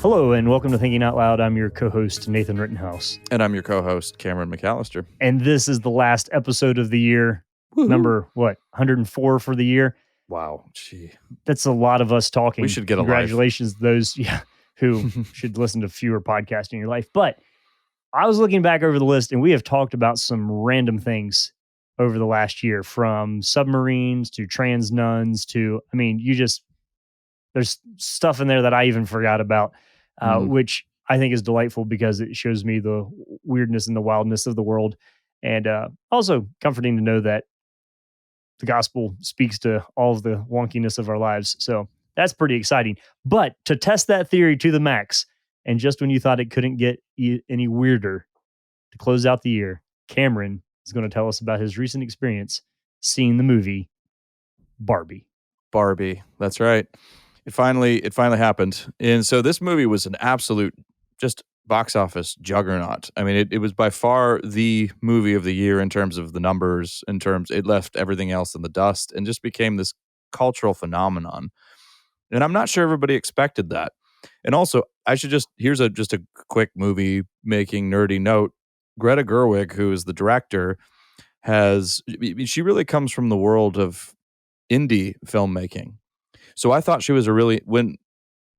Hello, and welcome to Thinking Out Loud. I'm your co-host, Nathan Rittenhouse. And I'm your co-host, Cameron McAllister. And this is the last episode of the year. Woo-hoo. Number, 104 for the year? Wow, gee. That's a lot of us talking. We should get Congratulations to those who should listen to fewer podcasts in your life. But I was looking back over the list, and we have talked about some random things over the last year, from submarines to trans nuns to, there's stuff in there that I even forgot about. Which I think is delightful because it shows me the weirdness and the wildness of the world. And also comforting to know that the gospel speaks to all of the wonkiness of our lives. So that's pretty exciting. But to test that theory to the max, and just when you thought it couldn't get any weirder, to close out the year, Cameron is going to tell us about his recent experience seeing the movie Barbie. Barbie, that's right. It finally happened. And so this movie was an absolute just box office juggernaut. I mean, it was by far the movie of the year in terms of the numbers, it left everything else in the dust and just became this cultural phenomenon. And I'm not sure everybody expected that. And also, here's a quick movie making nerdy note. Greta Gerwig, who is the director, she really comes from the world of indie filmmaking. So I thought she was when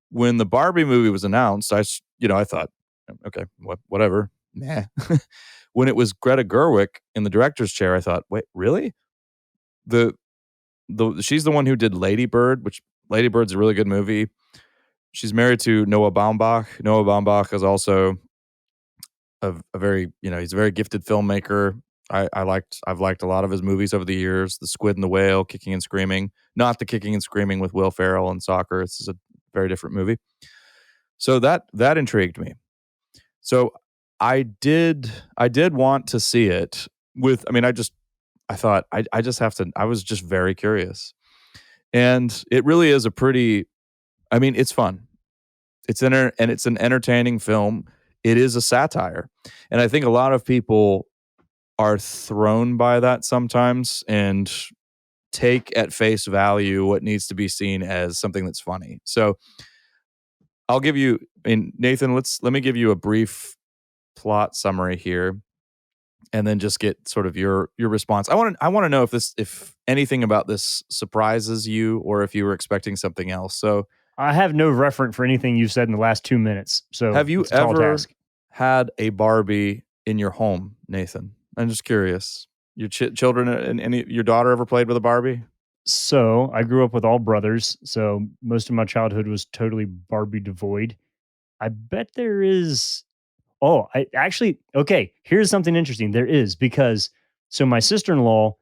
the Barbie movie was announced, I thought, okay, whatever. Nah. When it was Greta Gerwig in the director's chair, I thought, wait, really? She's the one who did Lady Bird, which Lady Bird's a really good movie. She's married to Noah Baumbach. Noah Baumbach is also a very, he's a very gifted filmmaker. I've liked a lot of his movies over the years. The Squid and the Whale, Kicking and Screaming. Not the Kicking and Screaming with Will Ferrell and soccer. This is a very different movie. So that intrigued me. So I did want to see it I thought I just have to, I was just very curious. And it really is it's fun. It's an entertaining film. It is a satire. And I think a lot of people are thrown by that sometimes and take at face value what needs to be seen as something that's funny. So I'll give you, Nathan, let me give you a brief plot summary here and then just get sort of your response. I want to know if anything about this surprises you or if you were expecting something else. So I have no reference for anything you've said in the last 2 minutes. So have you ever had a Barbie in your home, Nathan? I'm just curious. Your children and your daughter ever played with a Barbie? So I grew up with all brothers. So most of my childhood was totally Barbie devoid. I bet there is. Oh, okay. Here's something interesting. There is, because my sister-in-law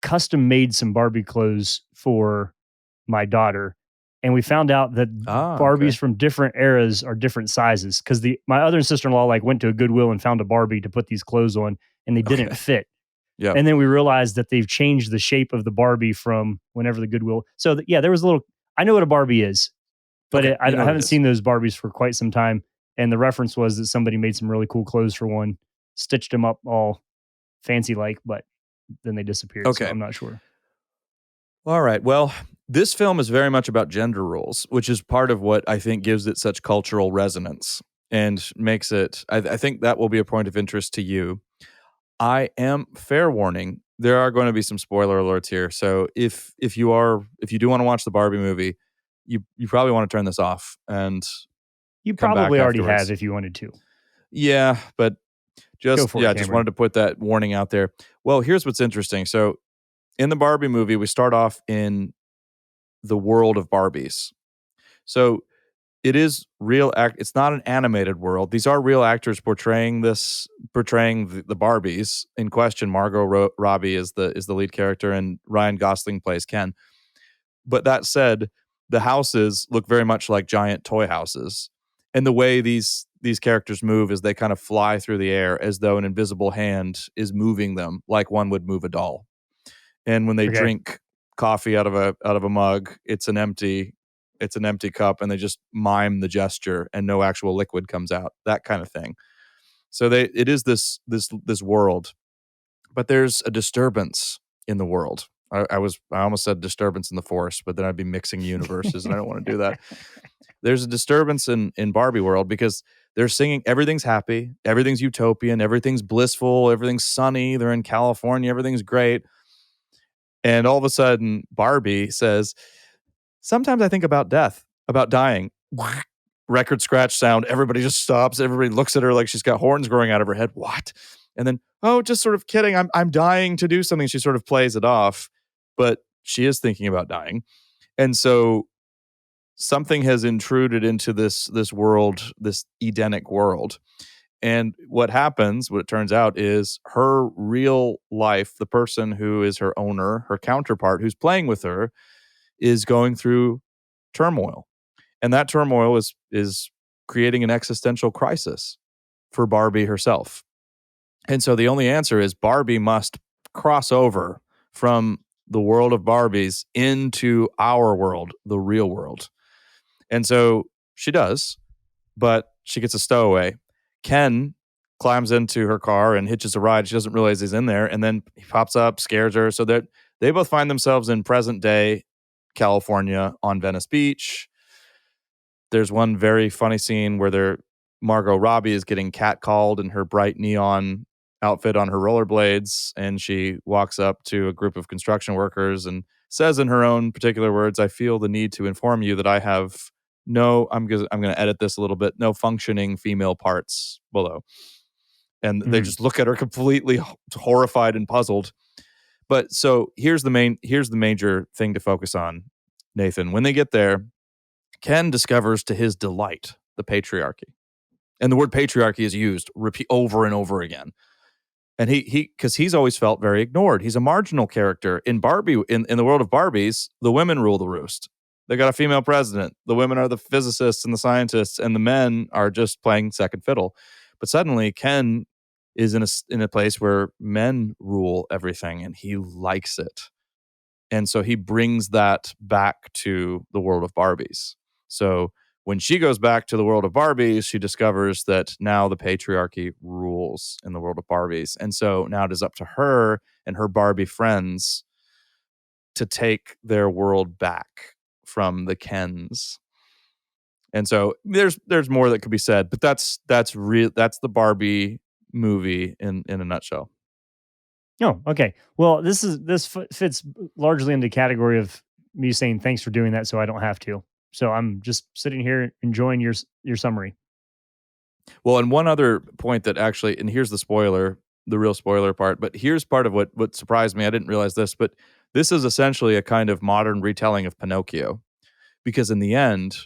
custom made some Barbie clothes for my daughter. And we found out that Barbies from different eras are different sizes, because my other sister-in-law went to a Goodwill and found a Barbie to put these clothes on, and they didn't fit. Yeah. And then we realized that they've changed the shape of the Barbie from whenever the Goodwill. So there was I know what a Barbie is, but I haven't seen those Barbies for quite some time. And the reference was that somebody made some really cool clothes for one, stitched them up all fancy but then they disappeared. Okay. So I'm not sure. All right. Well, this film is very much about gender roles, which is part of what I think gives it such cultural resonance and makes it, I think that will be a point of interest to you. I am, fair warning, there are going to be some spoiler alerts here. So if you do want to watch the Barbie movie, you probably want to turn this off, and you probably already have if you wanted to. Yeah, but just Cameron. wanted to put that warning out there. Well, here's what's interesting. So in the Barbie movie, we start off in the world of Barbies. So it is real it's not an animated world. These are real actors portraying the Barbies in question. Margot Robbie is the lead character, and Ryan Gosling plays Ken. But that said, the houses look very much like giant toy houses. And the way these characters move is they kind of fly through the air as though an invisible hand is moving them, like one would move a doll. And when they drink coffee out of a mug, it's an empty cup, and they just mime the gesture and no actual liquid comes out, that kind of thing. So it is this world, but there's a disturbance in the world. I almost said disturbance in the force, but then I'd be mixing universes, and I don't want to do that. There's a disturbance in Barbie world because they're singing everything's happy, everything's utopian, everything's blissful, everything's sunny. They're in California, everything's great. And all of a sudden, Barbie says, "Sometimes I think about death, about dying." Record scratch sound. Everybody just stops. Everybody looks at her like she's got horns growing out of her head. What? And then, oh, just sort of kidding. I'm dying to do something. She sort of plays it off, but she is thinking about dying. And so something has intruded into this world, this Edenic world. And what happens, what it turns out, is her real life, the person who is her owner, her counterpart, who's playing with her, is going through turmoil. And that turmoil is creating an existential crisis for Barbie herself. And so the only answer is Barbie must cross over from the world of Barbies into our world, the real world. And so she does, but she gets a stowaway. Ken climbs into her car and hitches a ride. She doesn't realize he's in there. And then he pops up, scares her. So that they both find themselves in present day California on Venice Beach. There's one very funny scene where Margot Robbie is getting catcalled in her bright neon outfit on her rollerblades, and she walks up to a group of construction workers and says in her own particular words, "I feel the need to inform you that I have I'm going to edit this a little bit, no functioning female parts below." And they just look at her completely horrified and puzzled. But so here's the major thing to focus on, Nathan. When they get there, Ken discovers to his delight the patriarchy. And the word patriarchy is used over and over again. And because he's always felt very ignored. He's a marginal character. In Barbie, in the world of Barbies, the women rule the roost. They got a female president. The women are the physicists and the scientists, and the men are just playing second fiddle. But suddenly, Ken is in a place where men rule everything, and he likes it. And so he brings that back to the world of Barbies. So when she goes back to the world of Barbies, she discovers that now the patriarchy rules in the world of Barbies. And so now it is up to her and her Barbie friends to take their world back from the Kens. And so there's more that could be said, but that's the Barbie movie in a nutshell. Oh, okay. Well, this fits largely into the category of me saying thanks for doing that, so I don't have to. So I'm just sitting here enjoying your summary. Well, and one other point that actually, and here's the real spoiler part, but here's part of what surprised me. I didn't realize this, but this is essentially a kind of modern retelling of Pinocchio, because in the end,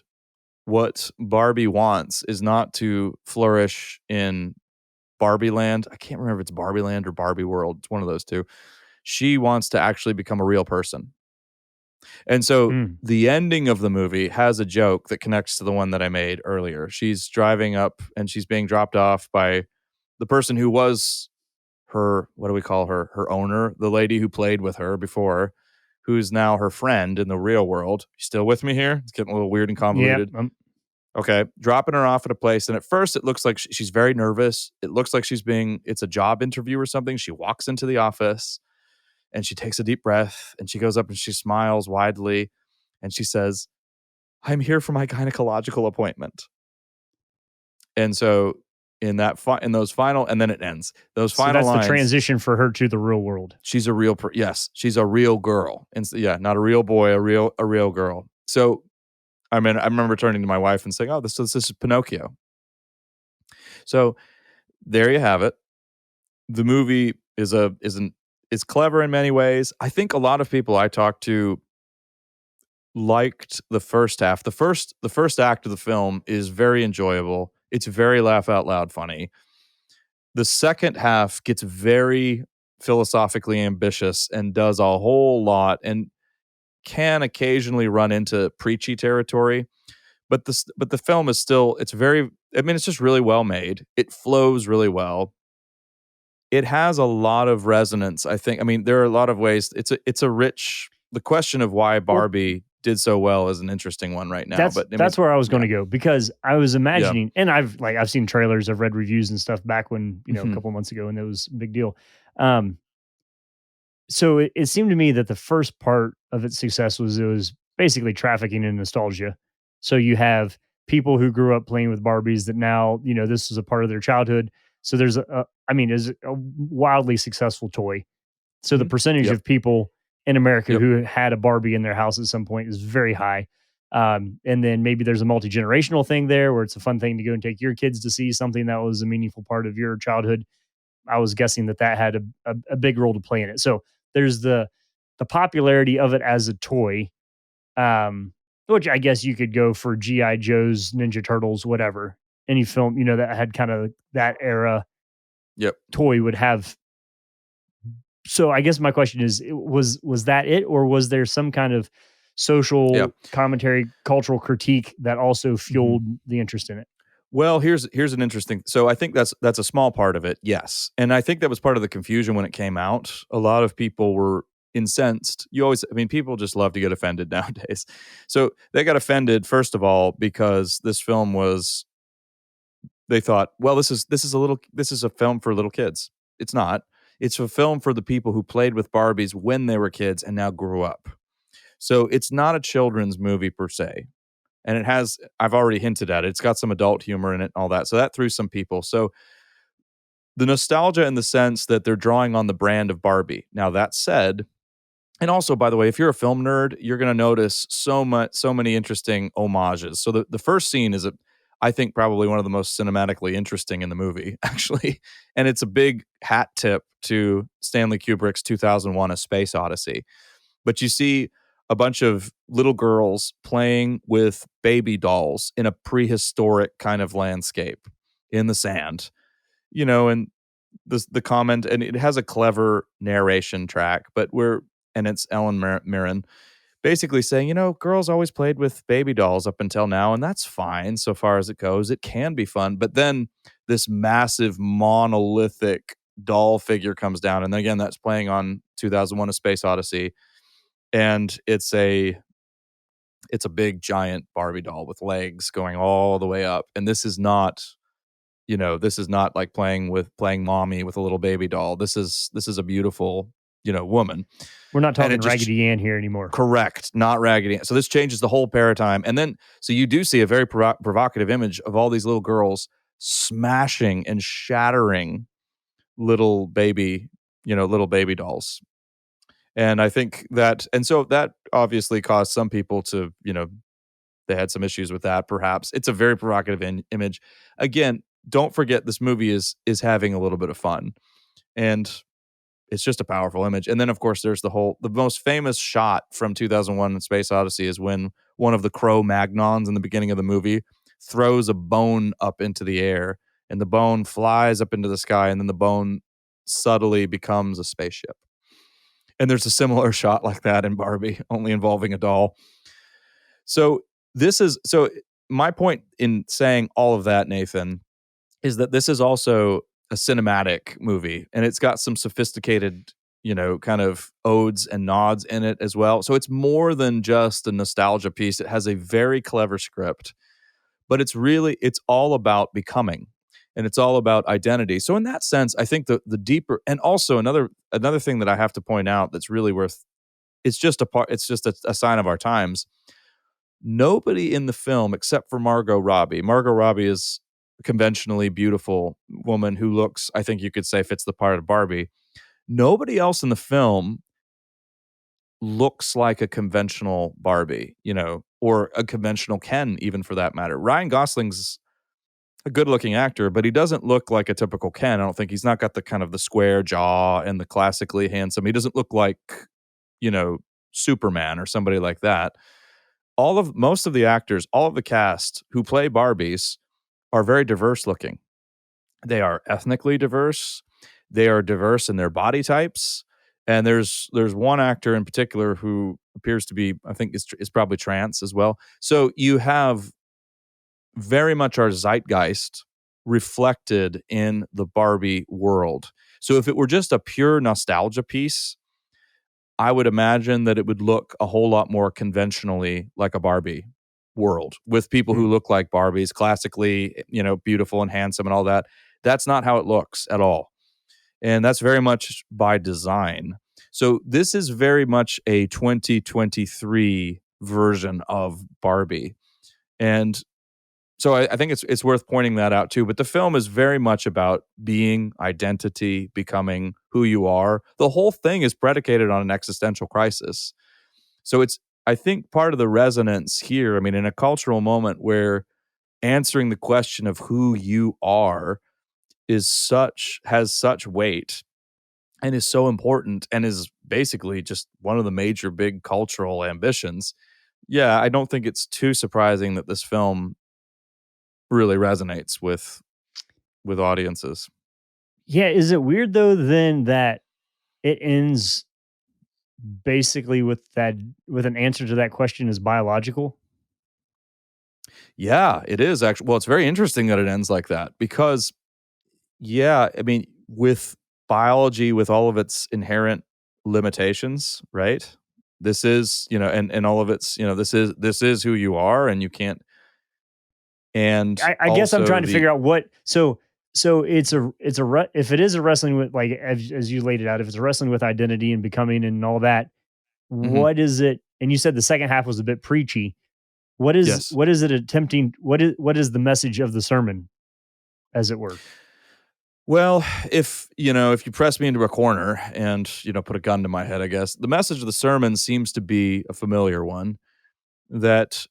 what Barbie wants is not to flourish in Barbie Land. I can't remember if it's Barbie Land or Barbie World. It's one of those two. She wants to actually become a real person. And so the ending of the movie has a joke that connects to the one that I made earlier. She's driving up and she's being dropped off by the person who was her, what do we call her? Her owner, the lady who played with her before, who's now her friend in the real world. You still with me here? It's getting a little weird and convoluted. Yep. Okay, dropping her off at a place, and at first it looks like she's very nervous. It looks like it's a job interview or something. She walks into the office, and she takes a deep breath, and she goes up and she smiles widely, and she says, "I'm here for my gynecological appointment." And so in those final, and then it ends. Those final that's lines, the transition for her to the real world. She's a real, yes, she's a real girl, and not a real boy, a real girl. So I mean, I remember turning to my wife and saying, "Oh, this is Pinocchio." So there you have it. The movie is clever in many ways. I think a lot of people I talked to liked the first half. The first act of the film is very enjoyable. It's very laugh out loud funny. The second half gets very philosophically ambitious and does a whole lot and can occasionally run into preachy territory. But the film is still, it's just really well made. It flows really well. It has a lot of resonance, I think. I mean, there are a lot of ways. The question of why Barbie did so well is an interesting one right now. That's where I was going to go, because I was imagining, and I've seen trailers, I've read reviews and stuff back when, a couple months ago, and it was a big deal. So it seemed to me that the first part of its success was it was basically trafficking in nostalgia. So you have people who grew up playing with Barbies that now, this is a part of their childhood. So there's I mean, is a wildly successful toy. So the Mhm. percentage Yep. of people in America Yep. who had a Barbie in their house at some point is very high. And then maybe there's a multi generational thing there where it's a fun thing to go and take your kids to see something that was a meaningful part of your childhood. I was guessing that had a big role to play in it. So there's the popularity of it as a toy, which I guess you could go for GI Joes, Ninja Turtles, whatever. Any film that had kind of that era Yep. toy would have. So I guess my question is, was that it, or was there some kind of Yeah. social commentary, cultural critique that also Mhm. fueled the interest in it? Well, here's an interesting. So I think that's a small part of it, yes, and I think that was part of the confusion when it came out. A lot of people were incensed. I mean, people just love to get offended nowadays. So they got offended first of all because this film was. They thought, well, this is a film for little kids. It's not. It's a film for the people who played with Barbies when they were kids and now grew up. So it's not a children's movie per se. And it has, I've already hinted at it, it's got some adult humor in it and all that. So that threw some people. So the nostalgia in the sense that they're drawing on the brand of Barbie. Now, that said, and also, by the way, if you're a film nerd, you're going to notice so many interesting homages. So the first scene is, I think, probably one of the most cinematically interesting in the movie, actually. And it's a big hat tip to Stanley Kubrick's 2001 A Space Odyssey. But you see a bunch of little girls playing with baby dolls in a prehistoric kind of landscape in the sand, and the comment, and it has a clever narration track, and it's Ellen Mirren basically saying, girls always played with baby dolls up until now, and that's fine so far as it goes. It can be fun, but then this massive monolithic doll figure comes down, and again, that's playing on 2001: A Space Odyssey, and it's a big giant Barbie doll with legs going all the way up, and this is not like playing mommy with a little baby doll. This is a beautiful, woman. We're not And it talking just Raggedy Ann here anymore. correct, not Raggedy Ann. So this changes the whole paradigm. And then so you do see a very provocative image of all these little girls smashing and shattering little baby dolls. And I think that, and so that obviously caused some people to, they had some issues with that. Perhaps it's a very provocative image. Again, don't forget this movie is having a little bit of fun, and it's just a powerful image. And then, of course, there's the most famous shot from 2001: Space Odyssey is when one of the Cro-Magnons in the beginning of the movie throws a bone up into the air, and the bone flies up into the sky, and then the bone subtly becomes a spaceship. And there's a similar shot like that in Barbie, only involving a doll. So so my point in saying all of that, Nathan, is that this is also a cinematic movie, and it's got some sophisticated, kind of odes and nods in it as well. So it's more than just a nostalgia piece. It has a very clever script, but it's all about becoming, and it's all about identity. So in that sense, I think the deeper, and also another thing that I have to point out that's really worth, it's just a sign of our times. Nobody in the film except for Margot Robbie. Margot Robbie is a conventionally beautiful woman who looks, I think you could say, fits the part of Barbie. Nobody else in the film looks like a conventional Barbie, or a conventional Ken, even for that matter. Ryan Gosling's a good looking actor, but he doesn't look like a typical Ken. I don't think he's not got the kind of the square jaw and the classically handsome. He doesn't look like, you know, Superman or somebody like that. Most of the actors, all of the cast who play Barbies are very diverse looking. They are ethnically diverse. They are diverse in their body types. And there's one actor in particular who appears to be, I think, is probably trans as well. So you have very much our zeitgeist reflected in the Barbie world. So if it were just a pure nostalgia piece, I would imagine that it would look a whole lot more conventionally like a Barbie world with people who Hmm. look like Barbies, classically, beautiful and handsome and all that. That's not how it looks at all. And that's very much by design. So this is very much a 2023 version of Barbie. And so I think it's worth pointing that out too. But the film is very much about being, identity, becoming who you are. The whole thing is predicated on an existential crisis. So it's, I think, part of the resonance here. I mean, in a cultural moment where answering the question of who you are has such weight and is so important and is basically just one of the major big cultural ambitions. Yeah, I don't think it's too surprising that this film really resonates with audiences. Yeah, is it weird though then that it ends basically with an answer to that question is biological? Yeah, it is actually. Well, it's very interesting that it ends like that because, yeah, I mean, with biology, with all of its inherent limitations, right? This is, and all of its, this is who you are, and you can't. And I guess I'm also trying to the figure out what so if it is a wrestling with like as you laid it out, if it's a wrestling with identity and becoming and all that, Mhm. what is it? And you said the second half was a bit preachy. Yes. What is it attempting? What is the message of the sermon, as it were? Well, if you press me into a corner and, put a gun to my head, I guess the message of the sermon seems to be a familiar one, that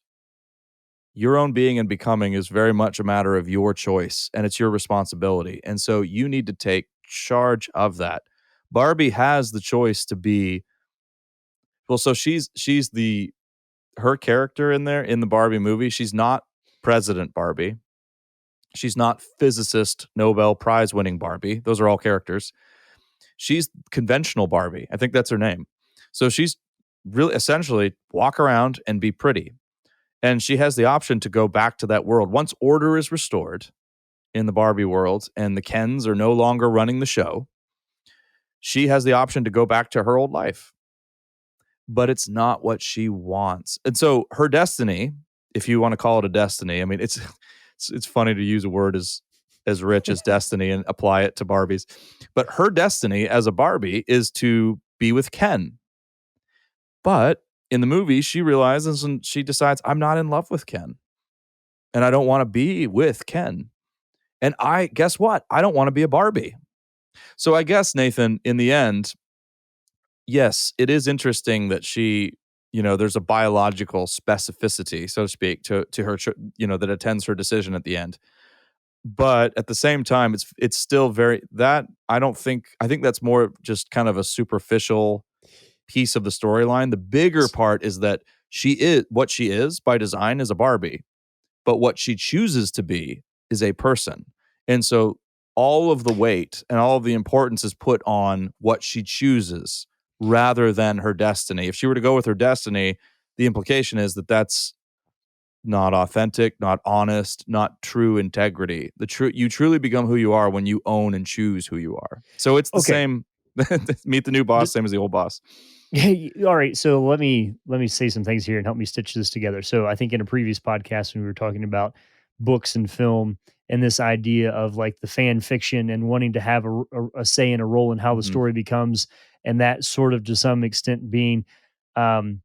your own being and becoming is very much a matter of your choice and it's your responsibility. And so you need to take charge of that. Barbie has the choice to be, well, so she's the her character in there in the Barbie movie. She's not President Barbie. She's not physicist Nobel Prize winning Barbie. Those are all characters. She's conventional Barbie. I think that's her name. So she's really essentially walk around and be pretty. And she has the option to go back to that world. Once order is restored in the Barbie world and the Kens are no longer running the show, she has the option to go back to her old life. But it's not what she wants. And so her destiny, if you want to call it a destiny, I mean, it's funny to use a word as rich as destiny and apply it to Barbies. But her destiny as a Barbie is to be with Ken. But in the movie, she realizes and she decides, I'm not in love with Ken. And I don't want to be with Ken. And guess what? I don't want to be a Barbie. So I guess, Nathan, in the end, yes, it is interesting that there's a biological specificity, so to speak, to her, that attends her decision at the end. But at the same time, it's still very that I think that's more just kind of a superficial piece of the storyline. The bigger part is that she is by design is a Barbie, but what she chooses to be is a person. And so all of the weight and all of the importance is put on what she chooses rather than her destiny. If she were to go with her destiny, the implication is that that's not authentic, not honest, not true integrity. You truly become who you are when you own and choose who you are. So it's the Okay. same. Meet the new boss, same as the old boss. All right. So let me say some things here and help me stitch this together. So I think in a previous podcast when we were talking about books and film and this idea of like the fan fiction and wanting to have a say and a role in how the Mhm. story becomes, and that sort of to some extent being um,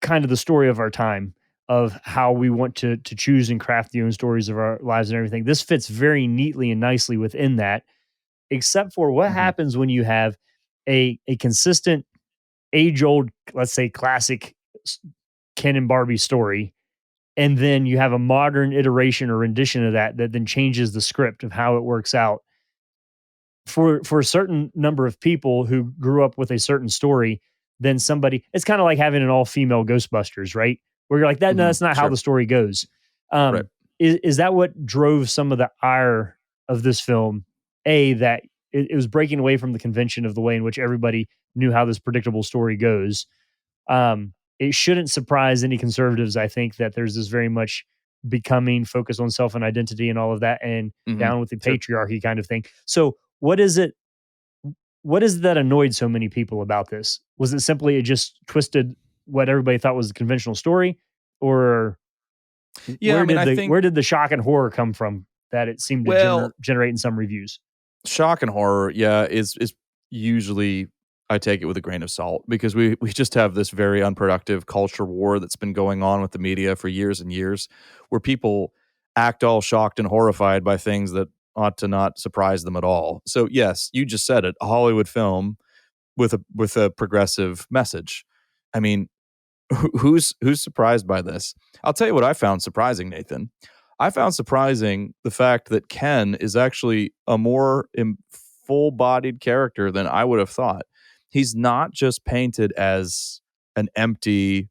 kind of the story of our time of how we want to choose and craft the own stories of our lives and everything. This fits very neatly and nicely within that, except for what Mhm. happens when you have a consistent age old, let's say classic Ken and Barbie story, and then you have a modern iteration or rendition of that then changes the script of how it works out for a certain number of people who grew up with a certain story. Then somebody, it's kind of like having an all female Ghostbusters, right? Where you're like that. No, Mhm. that's not how Sure. the story goes. Right. Is that what drove some of the ire of this film? That it was breaking away from the convention of the way in which everybody knew how this predictable story goes. It shouldn't surprise any conservatives, I think, that there's this very much becoming focus on self and identity and all of that and Mhm. down with the Sure. patriarchy kind of thing. So what is it that annoyed so many people about this? Was it simply it just twisted what everybody thought was the conventional story? Or Yeah, I mean, I think, where did the shock and horror come from that it seemed to well, generate in some reviews? shock and horror, yeah, is usually I take it with a grain of salt because we just have this very unproductive culture war that's been going on with the media for years and years, where people act all shocked and horrified by things that ought to not surprise them at all. So yes, you just said it, a Hollywood film with a progressive message. I mean, who's surprised by this? I'll tell you what I found surprising, Nathan. I found surprising the fact that Ken is actually a more full-bodied character than I would have thought. He's not just painted as an empty,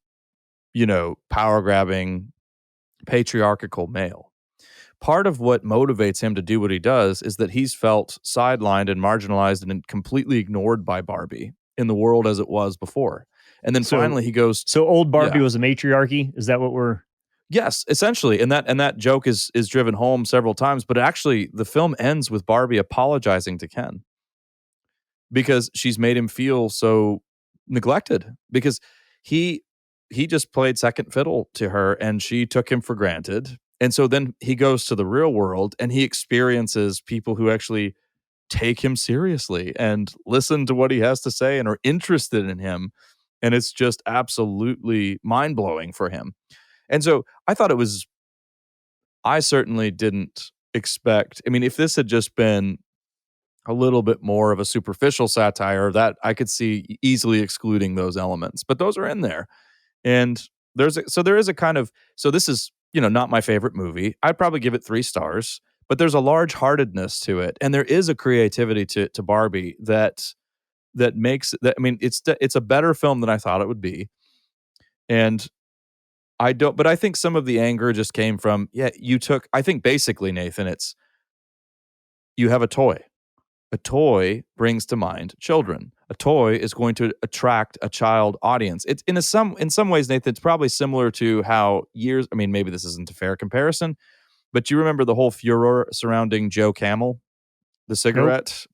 power grabbing, patriarchal male. Part of what motivates him to do what he does is that he's felt sidelined and marginalized and completely ignored by Barbie in the world as it was before. And then So finally he goes, so old Barbie yeah. was a matriarchy. Is that what we're? Yes, essentially, and that joke is driven home several times, but actually the film ends with Barbie apologizing to Ken because she's made him feel so neglected because he just played second fiddle to her and she took him for granted. And so then he goes to the real world and he experiences people who actually take him seriously and listen to what he has to say and are interested in him. And it's just absolutely mind-blowing for him. And so I certainly didn't expect, I mean, if this had just been a little bit more of a superficial satire, that I could see easily excluding those elements, but those are in there. And there is a kind of, so this is, not my favorite movie. I'd probably give it 3 stars, but there's a large heartedness to it. And there is a creativity to Barbie that makes that, I mean, it's a better film than I thought it would be. And but I think some of the anger just came from, I think basically, Nathan, it's, you have a toy. A toy brings to mind children. A toy is going to attract a child audience. It's in some ways, Nathan, it's probably similar to how I mean, maybe this isn't a fair comparison, but you remember the whole furor surrounding Joe Camel, the Nope. cigarette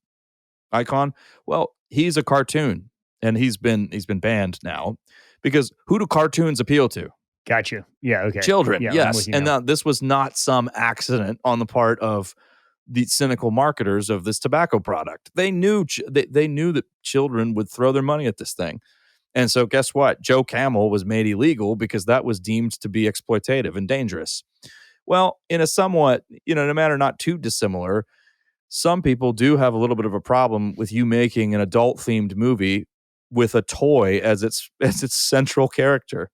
icon? Well, he's a cartoon and he's been banned now because who do cartoons appeal to? Gotcha. Yeah. Okay. Children, Yeah, I'm yes. with you And now. now this was not some accident on the part of the cynical marketers of this tobacco product. They knew they knew that children would throw their money at this thing. And so guess what? Joe Camel was made illegal because that was deemed to be exploitative and dangerous. Well, in a somewhat, in a manner not too dissimilar, some people do have a little bit of a problem with you making an adult themed movie with a toy as its central character.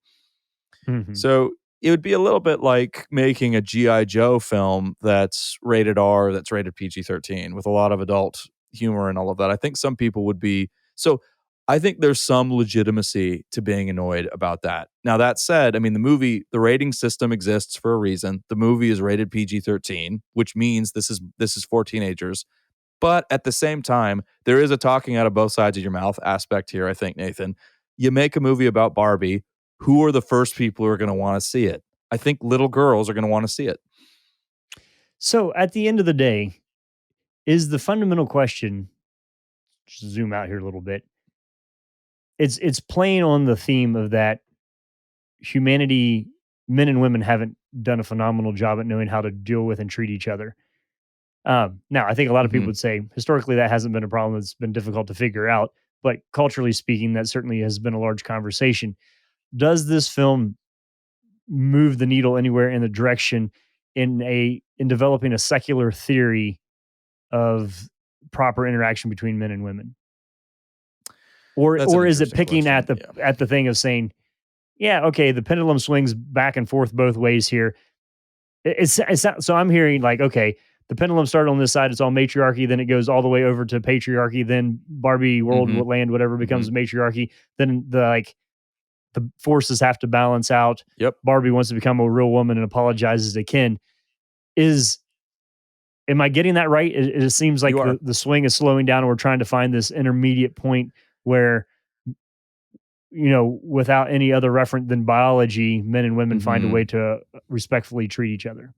Mhm. So it would be a little bit like making a G.I. Joe film that's rated R, that's rated PG-13 with a lot of adult humor and all of that. I think some people would be. So I think there's some legitimacy to being annoyed about that. Now, that said, I mean, the rating system exists for a reason. The movie is rated PG-13, which means this is for teenagers. But at the same time, there is a talking out of both sides of your mouth aspect here, I think, Nathan. You make a movie about Barbie, who are the first people who are going to want to see it? I think little girls are going to want to see it. So at the end of the day, is the fundamental question, just zoom out here a little bit. It's playing on the theme of that humanity, men and women haven't done a phenomenal job at knowing how to deal with and treat each other. Now, I think a lot of people Mhm. would say historically that hasn't been a problem. It's been difficult to figure out, but culturally speaking, that certainly has been a large conversation. Does this film move the needle anywhere in the direction in developing a secular theory of proper interaction between men and women? That's an Or is it interesting picking question. Yeah. at the thing of saying, yeah, okay, the pendulum swings back and forth both ways here. It's not, so I'm hearing like, okay, the pendulum started on this side, it's all matriarchy, then it goes all the way over to patriarchy, then Barbie world, Mhm. land, whatever becomes Mhm. matriarchy, then the forces have to balance out. Yep. Barbie wants to become a real woman and apologizes to Ken. Is Am I getting that right? It seems You like are. the swing is slowing down and we're trying to find this intermediate point where, without any other referent than biology, men and women find a way Mhm. to respectfully treat each other.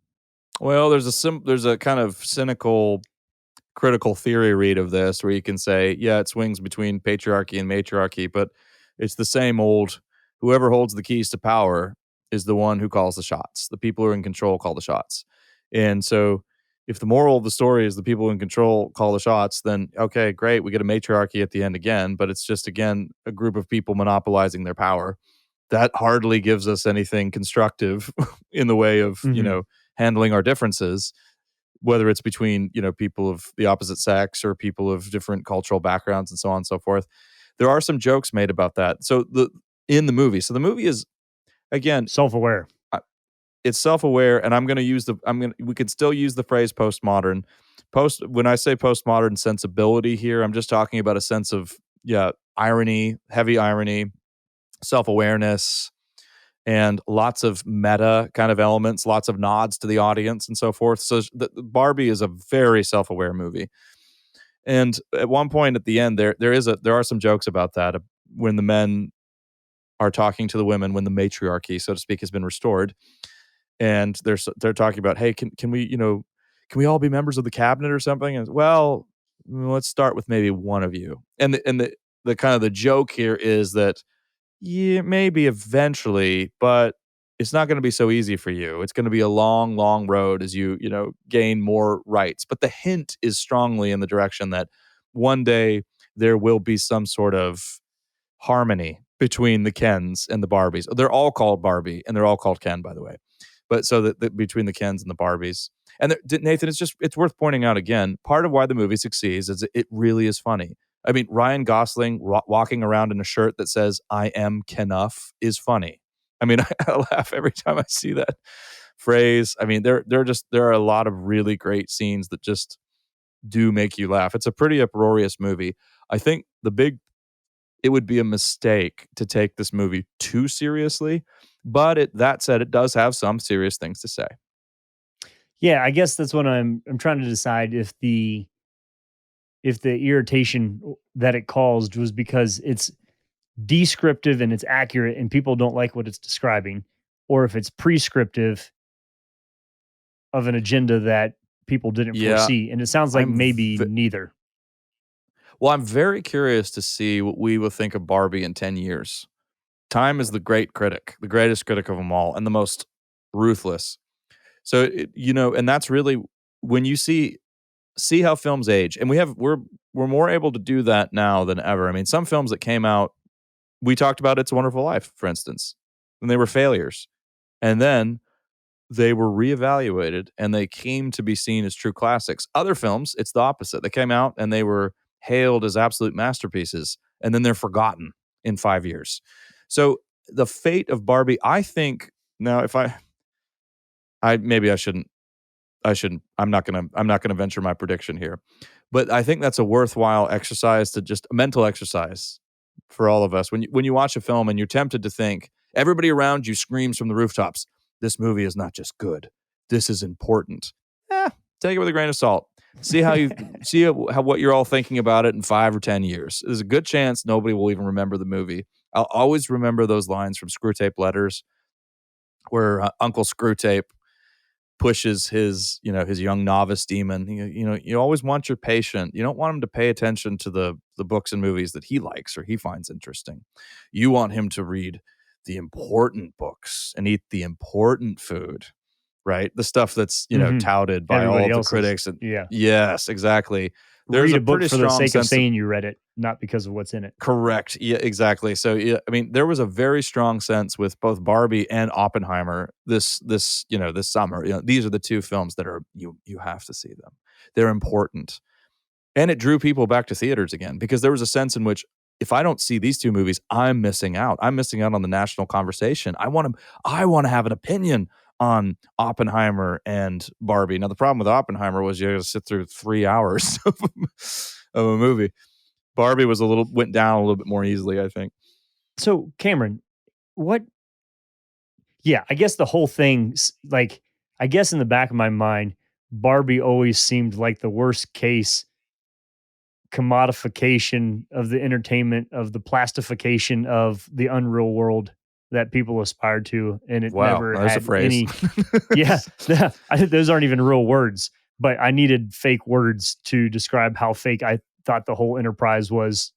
Well, there's a kind of cynical critical theory read of this where you can say, yeah, it swings between patriarchy and matriarchy, but it's the same old, whoever holds the keys to power is the one who calls the shots. The people who are in control call the shots. And so if the moral of the story is the people in control call the shots, then okay, great, we get a matriarchy at the end again, but it's just again a group of people monopolizing their power. That hardly gives us anything constructive in the way of, handling our differences, whether it's between, people of the opposite sex or people of different cultural backgrounds and so on and so forth. There are some jokes made about that. So in the movie. So the movie is, again, self-aware. It's self-aware, and we can still use the phrase postmodern. When I say postmodern sensibility here, I'm just talking about a sense of irony, heavy irony, self-awareness, and lots of meta kind of elements, lots of nods to the audience and so forth. So Barbie is a very self-aware movie. And at one point at the end, there are some jokes about that when the men are talking to the women, when the matriarchy, so to speak, has been restored. And they're talking about, hey, can we all be members of the cabinet or something? And well, let's start with maybe one of you. And the kind of the joke here is that maybe eventually, but it's not going to be so easy for you. It's going to be a long, long road as you gain more rights. But the hint is strongly in the direction that one day there will be some sort of harmony between the Kens and the Barbies. They're all called Barbie, and they're all called Ken, by the way. But so that between the Kens and the Barbies. And Nathan, it's worth pointing out again, part of why the movie succeeds is it really is funny. I mean, Ryan Gosling walking around in a shirt that says "I am Kenuff" is funny. I mean, I laugh every time I see that phrase. I mean, there are a lot of really great scenes that just do make you laugh. It's a pretty uproarious movie. I think it would be a mistake to take this movie too seriously, but that said, it does have some serious things to say. Yeah, I guess that's what I'm trying to decide if the irritation that it caused was because it's descriptive and it's accurate and people don't like what it's describing, or if it's prescriptive of an agenda that people didn't foresee. And it sounds like maybe neither. Well, I'm very curious to see what we will think of Barbie in 10 years. Time is the great critic, the greatest critic of them all, and the most ruthless. So, and that's really when you see how films age, and we're more able to do that now than ever. I mean, some films that came out, we talked about It's a Wonderful Life, for instance, and they were failures. And then they were reevaluated and they came to be seen as true classics. Other films, it's the opposite. They came out and they were hailed as absolute masterpieces, and then they're forgotten in 5 years. So the fate of Barbie, I think now, if maybe I shouldn't, I'm not going to venture my prediction here, but I think that's a worthwhile exercise, to just a mental exercise for all of us. When you watch a film and you're tempted to think, everybody around you screams from the rooftops, this movie is not just good, this is important. Take it with a grain of salt. See how what you're all thinking about it in 5 or 10 years. There's a good chance nobody will even remember the movie. I'll always remember those lines from Screwtape Letters, where Uncle Screwtape pushes his young novice demon. You always want your patient. You don't want him to pay attention to the books and movies that he likes or he finds interesting. You want him to read the important books and eat the important food, right? The stuff that's touted by everybody all else's. the critics. And Yeah. Yes, exactly. There's read a book for the sake of saying you read it, not because of what's in it. Correct. Yeah, exactly. So, I mean, there was a very strong sense with both Barbie and Oppenheimer this summer. These are the two films that are you have to see them. They're important, and it drew people back to theaters again, because there was a sense in which, if I don't see these two movies, I'm missing out. I'm missing out on the national conversation. I want to have an opinion on Oppenheimer and Barbie. Now, the problem with Oppenheimer was you had to sit through 3 hours of a movie. Barbie went down a little bit more easily, I think. So, Cameron, I guess the whole thing, like, I guess in the back of my mind, Barbie always seemed like the worst case commodification of the entertainment, of the plastification of the unreal world that people aspired to, and it never had a phrase. any. Those aren't even real words, but I needed fake words to describe how fake I thought the whole enterprise was.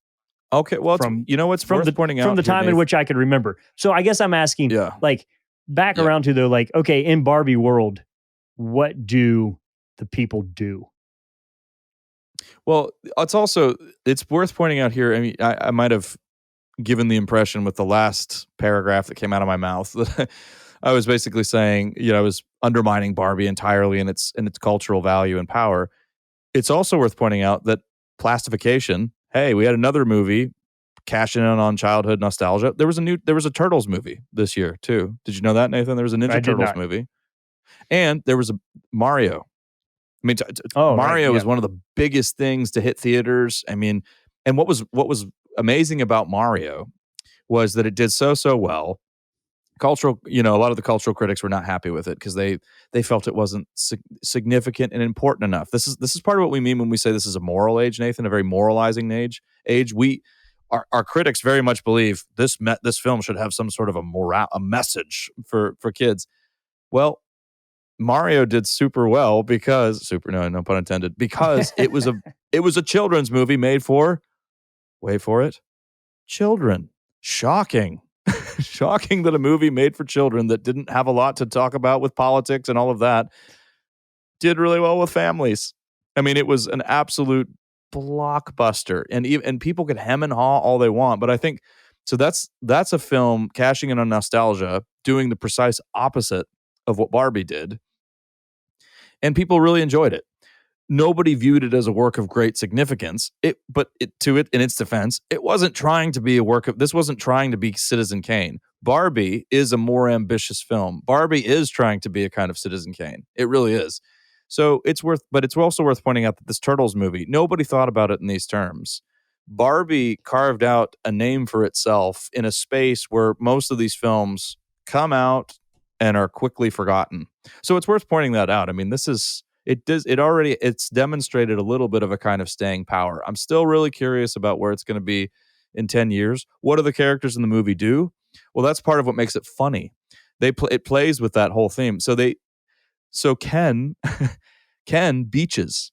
Okay, well, what's from pointing out from the time in which I could remember. So I guess I'm asking, back around to the okay, in Barbie world, what do the people do. Well, it's worth pointing out here. I mean, I might have given the impression with the last paragraph that came out of my mouth that I was basically saying, I was undermining Barbie entirely and its cultural value and power. It's also worth pointing out that plastification. Hey, we had another movie cashing in on childhood nostalgia. There was a Turtles movie this year too. Did you know that, Nathan? There was a I Ninja did Turtles not. movie, and there was a Mario. I mean, Oh, right. Mario Yeah. is one of the biggest things to hit theaters. I mean, and what was amazing about Mario was that it did so well. A lot of the cultural critics were not happy with it because they felt it wasn't significant and important enough. This is part of what we mean when we say this is a moral age, Nathan, a very moralizing age. Our critics very much believe this film should have some sort of a message for kids. Well, Mario did super well because no pun intended, because it was a children's movie made for, wait for it, children. Shocking. Shocking that a movie made for children that didn't have a lot to talk about with politics and all of that did really well with families. I mean, it was an absolute blockbuster, and people could hem and haw all they want, but I think so. That's a film cashing in on nostalgia, doing the precise opposite of what Barbie did, and people really enjoyed it. Nobody viewed it as a work of great significance. In its defense, it wasn't trying to be this wasn't trying to be Citizen Kane. Barbie is a more ambitious film. Barbie is trying to be a kind of Citizen Kane. It really is. So but it's also worth pointing out that this Turtles movie, nobody thought about it in these terms. Barbie carved out a name for itself in a space where most of these films come out and are quickly forgotten. So it's worth pointing that out. I mean, it's demonstrated a little bit of a kind of staying power. I'm still really curious about where it's going to be in 10 years. What do the characters in the movie do? Well, that's part of what makes it funny. It plays with that whole theme. So Ken Ken beaches.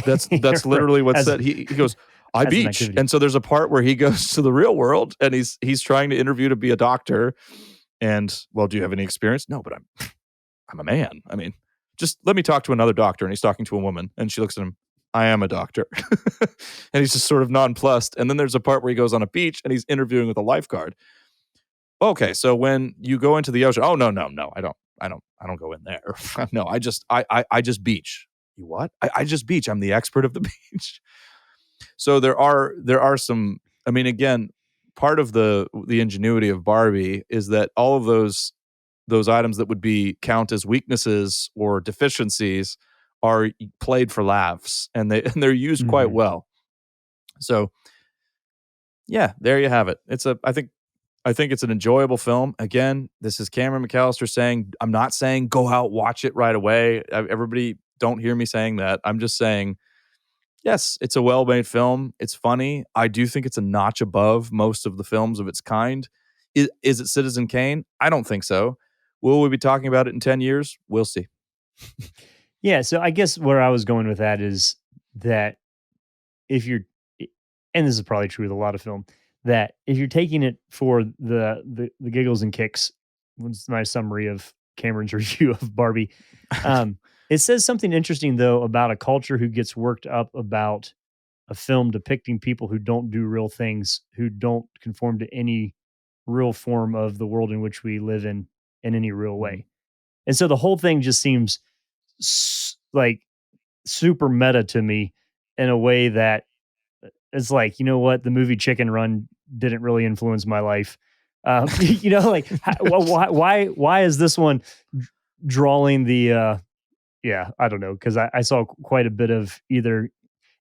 That's literally what's said. He goes, I beach. And so there's a part where he goes to the real world and he's trying to interview to be a doctor. And, well, do you have any experience? No, but I'm a man. I mean, just let me talk to another doctor. And he's talking to a woman and she looks at him. I am a doctor. And he's just sort of nonplussed. And then there's a part where he goes on a beach and he's interviewing with a lifeguard. Okay, so when you go into the ocean, oh no, I don't go in there. No, I just beach. You what? I just beach. I'm the expert of the beach. So there are some. I mean, again, part of the ingenuity of Barbie is that all of those items that would count as weaknesses or deficiencies are played for laughs, and they're used quite well. So, yeah, there you have it. I think it's an enjoyable film. Again, this is Cameron McAllister saying, I'm not saying go out, watch it right away. Everybody don't hear me saying that. I'm just saying, yes, it's a well-made film. It's funny. I do think it's a notch above most of the films of its kind. Is it Citizen Kane? I don't think so. Will we be talking about it in 10 years? We'll see. Yeah, so I guess where I was going with that is that if you're, and this is probably true with a lot of film, that if you're taking it for the giggles and kicks, what's my summary of Cameron's review of Barbie? It says something interesting though about a culture who gets worked up about a film depicting people who don't do real things, who don't conform to any real form of the world in which we live in any real way. And so the whole thing just seems like super meta to me in a way that it's like, you know what, the movie Chicken Run didn't really influence my life. Like why is this one drawing the yeah, I don't know, because I saw quite a bit of either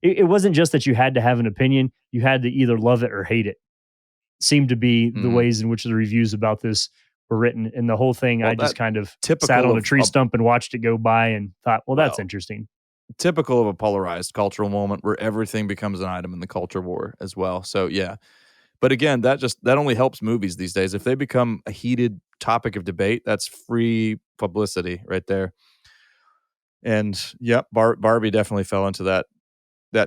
it wasn't just that you had to have an opinion, you had to either love it or hate it. Seemed to be the ways in which the reviews about this were written. And the whole thing, I just kind of sat on a tree stump and watched it go by and thought, well, that's interesting. Typical of a polarized cultural moment where everything becomes an item in the culture war as well. So yeah. But again, that only helps movies these days. If they become a heated topic of debate, that's free publicity right there. And yep, Barbie definitely fell into that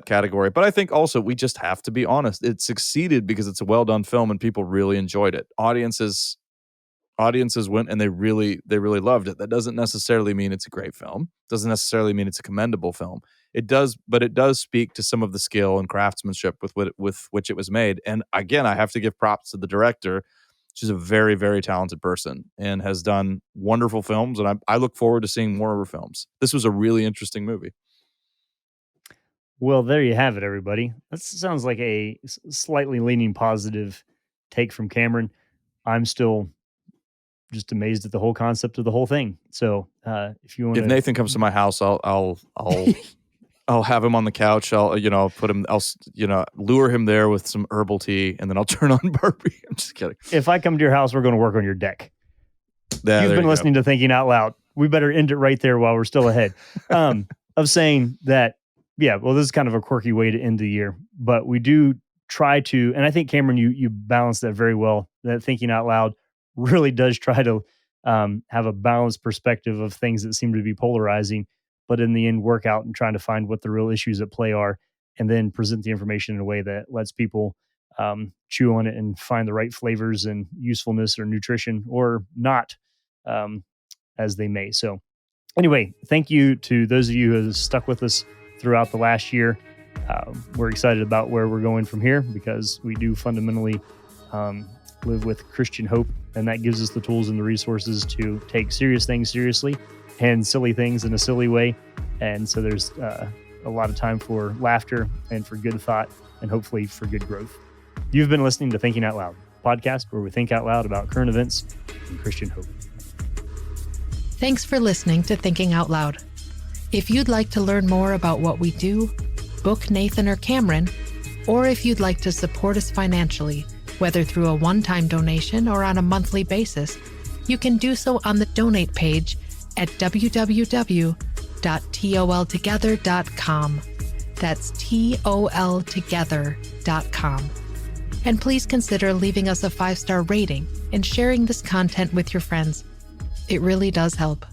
category. But I think also we just have to be honest. It succeeded because it's a well-done film and people really enjoyed it. Audiences audiences went and they really loved it. That doesn't necessarily mean it's a great film. Doesn't necessarily mean it's a commendable film. It does speak to some of the skill and craftsmanship with which it was made. And again, I have to give props to the director. She's a very, very talented person and has done wonderful films. And I look forward to seeing more of her films. This was a really interesting movie. Well, there you have it, everybody. That sounds like a slightly leaning positive take from Cameron. I'm still just amazed at the whole concept of the whole thing. So, if you want, if Nathan comes to my house, I'll have him on the couch. I'll lure him there with some herbal tea, and then I'll turn on Barbie. I'm just kidding. If I come to your house, we're going to work on your deck. You've been listening to Thinking Out Loud. We better end it right there while we're still ahead of saying that. Yeah, well, this is kind of a quirky way to end the year, but we do try to, and I think, Cameron, you balance that very well, that Thinking Out Loud really does try to have a balanced perspective of things that seem to be polarizing, but in the end work out and trying to find what the real issues at play are, and then present the information in a way that lets people chew on it and find the right flavors and usefulness or nutrition or not, as they may. So anyway, thank you to those of you who have stuck with us throughout the last year. We're excited about where we're going from here because we do fundamentally live with Christian hope, and that gives us the tools and the resources to take serious things seriously and silly things in a silly way. And so there's a lot of time for laughter and for good thought and hopefully for good growth. You've been listening to Thinking Out Loud, a podcast where we think out loud about current events and Christian hope. Thanks for listening to Thinking Out Loud. If you'd like to learn more about what we do, book Nathan or Cameron, or if you'd like to support us financially, whether through a one-time donation or on a monthly basis, you can do so on the donate page at www.toltogether.com. That's toltogether.com. And please consider leaving us a 5-star rating and sharing this content with your friends. It really does help.